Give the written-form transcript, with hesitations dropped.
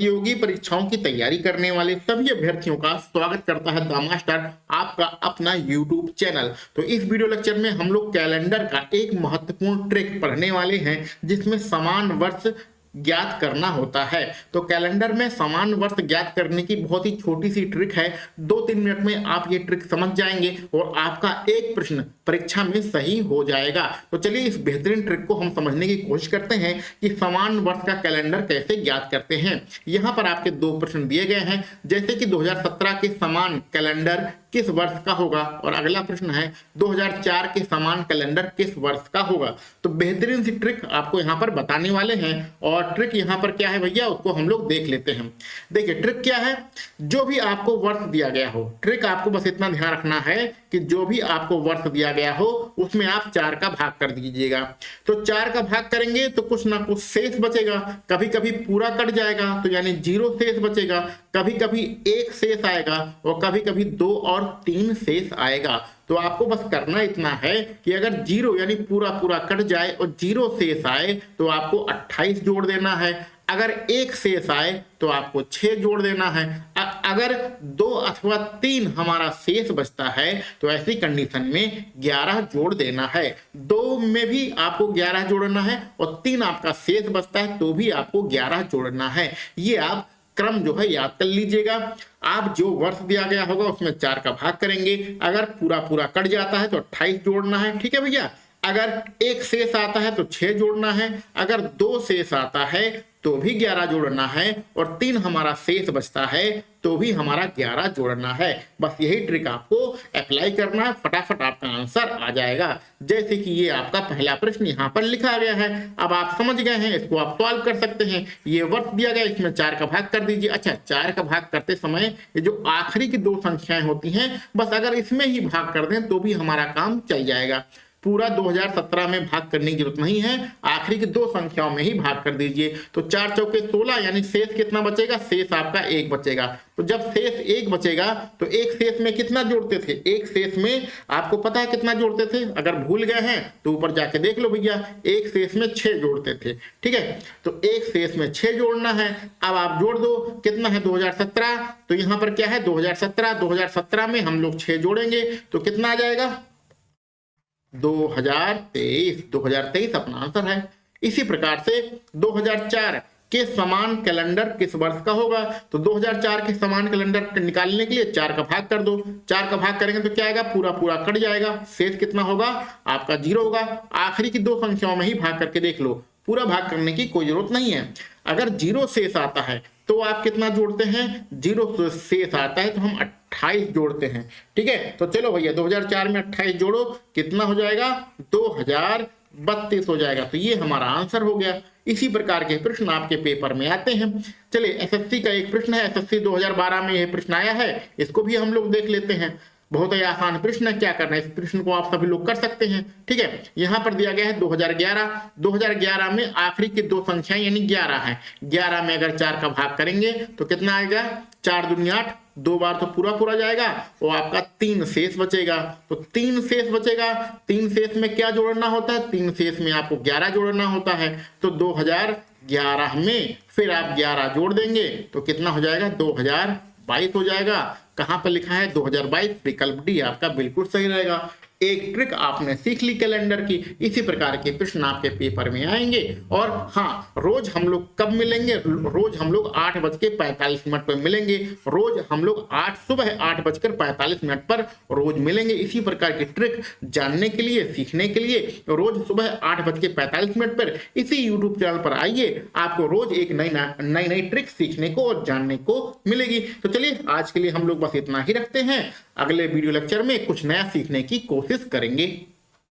प्रतियोगी परीक्षाओं की तैयारी करने वाले सभी अभ्यर्थियों का स्वागत करता है द मास्टर, आपका अपना यूट्यूब चैनल। तो इस वीडियो लेक्चर में हम लोग कैलेंडर का एक महत्वपूर्ण ट्रिक पढ़ने वाले हैं जिसमें समान वर्ष ज्ञात करना होता है। तो कैलेंडर में समान वर्ष ज्ञात करने की बहुत ही छोटी सी ट्रिक है। 2-3 मिनट में आप ये ट्रिक समझ जाएंगे और आपका एक प्रश्न परीक्षा में सही हो जाएगा। तो चलिए इस बेहतरीन ट्रिक को हम समझने की कोशिश करते हैं कि समान वर्ष का कैलेंडर कैसे ज्ञात करते हैं। यहाँ पर आपके 2 प्रश्न दिए गए हैं, जैसे कि 2017 के समान कैलेंडर किस वर्ष का होगा, और अगला प्रश्न है 2004 के समान कैलेंडर किस वर्ष का होगा। तो बेहतरीन सी ट्रिक आपको यहाँ पर बताने वाले हैं, और ट्रिक यहाँ पर क्या है भैया उसको हम लोग देख लेते हैं। देखिए ट्रिक क्या है, जो भी आपको वर्ष दिया गया हो, ट्रिक आपको बस इतना ध्यान रखना है कि जो भी आपको वर्ष दिया गया हो उसमें आप 4 का भाग कर दीजिएगा। तो 4 का भाग करेंगे तो कुछ ना कुछ शेष बचेगा, कभी कभी पूरा कट जाएगा तो यानी 0 शेष बचेगा, कभी कभी 1 शेष आएगा और कभी कभी 2 और 3 शेष आएगा। तो आपको बस करना इतना है कि अगर 0 यानी पूरा पूरा कट जाए और 0 शेष आए तो आपको 28 जोड़ देना है। अगर 1 शेष आए तो आपको 6 जोड़ देना है। अगर 2 अथवा 3 हमारा शेष बचता है तो ऐसी कंडीशन में 11 जोड़ देना है। 2 में भी आपको 11 जोड़ना है और 3 आपका शेष बचता है तो भी आपको 11 जोड़ना है। ये आप क्रम जो है याद कर लीजिएगा। आप जो वर्ष दिया गया होगा उसमें 4 का भाग करेंगे, अगर पूरा पूरा कट जाता है तो 28 जोड़ना है, ठीक है भैया। अगर 1 शेष आता है तो 6 जोड़ना है, अगर 2 शेष आता है तो भी 11 जोड़ना है और 3 हमारा शेष बचता है तो भी हमारा 11 जोड़ना है। बस यही ट्रिक आपको अप्लाई करना है, फटाफट आपका आंसर आ जाएगा। जैसे कि ये आपका पहला प्रश्न यहाँ पर लिखा गया है, अब आप समझ गए हैं, इसको आप सॉल्व कर सकते हैं। ये वर्ष दिया गया, इसमें 4 का भाग कर दीजिए। अच्छा, 4 का भाग करते समय ये जो आखिरी की 2 संख्याएं होती हैं, बस अगर इसमें ही भाग कर दें तो भी हमारा काम चल जाएगा। पूरा 2017 में भाग करने की जरूरत नहीं है, आखिरी की 2 संख्याओं में ही भाग कर दीजिए। तो 4 चौके 16 यानी शेष कितना बचेगा, शेष आपका 1 बचेगा। तो जब शेष 1 बचेगा तो 1 शेष में कितना जोड़ते थे, 1 शेष में आपको पता है कितना जोड़ते थे, अगर भूल गए हैं तो ऊपर जाके देख लो भैया, 1 शेष में 6 जोड़ते थे, ठीक है। तो 1 शेष में 6 जोड़ना है। अब आप जोड़ दो, कितना है 2017, तो यहाँ पर क्या है 2017 में हम लोग 6 जोड़ेंगे तो कितना आ जाएगा 2023 अपना आंसर है। इसी प्रकार से 2004 के समान कैलेंडर किस वर्ष का होगा, तो 2004 के समान कैलेंडर निकालने के लिए 4 का भाग कर दो। 4 का भाग करेंगे तो क्या आएगा, पूरा पूरा कट जाएगा, शेष कितना होगा आपका 0 होगा। आखिरी की 2 संख्याओं में ही भाग करके देख लो, पूरा भाग करने की कोई जरूरत नहीं है। अगर 0 शेष आता है तो आप कितना जोड़ते हैं, 0 शेष आता है तो हम 28 जोड़ते हैं, ठीक है। तो चलो भैया 2004 में 28 जोड़ो, कितना हो जाएगा 2032 हो जाएगा। तो ये हमारा आंसर हो गया। इसी प्रकार के प्रश्न आपके पेपर में आते हैं। चलिए एसएससी का एक प्रश्न है, एसएससी 2012 में यह प्रश्न आया है, इसको भी हम लोग देख लेते हैं। बहुत ही आसान प्रश्न है, क्या करना है, इस प्रश्न को आप सभी लोग कर सकते हैं, ठीक है। यहाँ पर दिया गया है 2011 में आखिरी की 2 संख्याएं यानी 11 है। 11 में अगर 4 का भाग करेंगे तो कितना आएगा, 4 दूनी 8, 2 बार तो पूरा पूरा जाएगा और आपका 3 शेष बचेगा। तो 3 शेष बचेगा, 3 शेष में क्या जोड़ना होता है, 3 शेष में आपको 11 जोड़ना होता है। तो 2011 में फिर आप 11 जोड़ देंगे तो कितना हो जाएगा 2022 हो जाएगा। कहां पर लिखा है 2022, विकल्प डी आपका बिल्कुल सही रहेगा। एक ट्रिक आपने सीख ली कैलेंडर की। इसी प्रकार के प्रश्न आपके पेपर में आएंगे। और हाँ, रोज हम लोग कब मिलेंगे, रोज हम लोग 8:45 पर मिलेंगे। रोज हम लोग सुबह 8:45 पर रोज मिलेंगे। इसी प्रकार की ट्रिक जानने के लिए, सीखने के लिए रोज सुबह 8:45 पर इसी यूट्यूब चैनल पर आइए, आपको रोज एक नई ट्रिक सीखने को और जानने को मिलेगी। तो चलिए आज के लिए हम लोग बस इतना ही रखते हैं, अगले वीडियो लेक्चर में कुछ नया सीखने की कोशिश करेंगे।